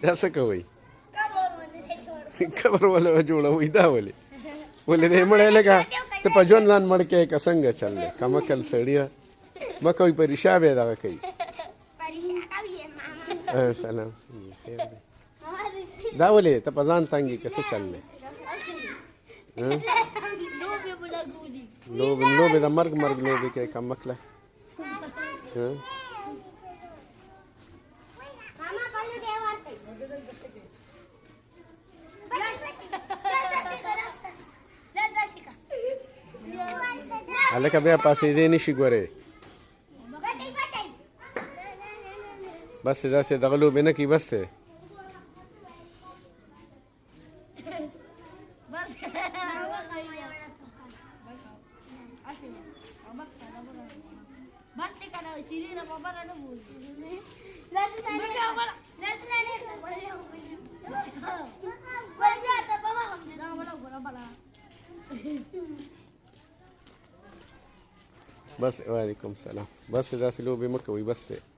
دا څه کوئ قبر ولا جوړوئ دا ولې دی مړی لکه ته په ژوند ځان مړ کړې که څنګه چل دی کمعقل سړیه مه کوئ په ریښه به یې دغه کوي سلام دا ولې ته په ځان تنګ یې که څه چل دی لوبې د مرګ لوبې کوي کمعقله هلکه بیا پاسېدی نه شي ګورې بس دی داسې دغه لوبې نه کوي بس دی بس وعلیکم السلام بس داسې لوبې مه کوئ بس دی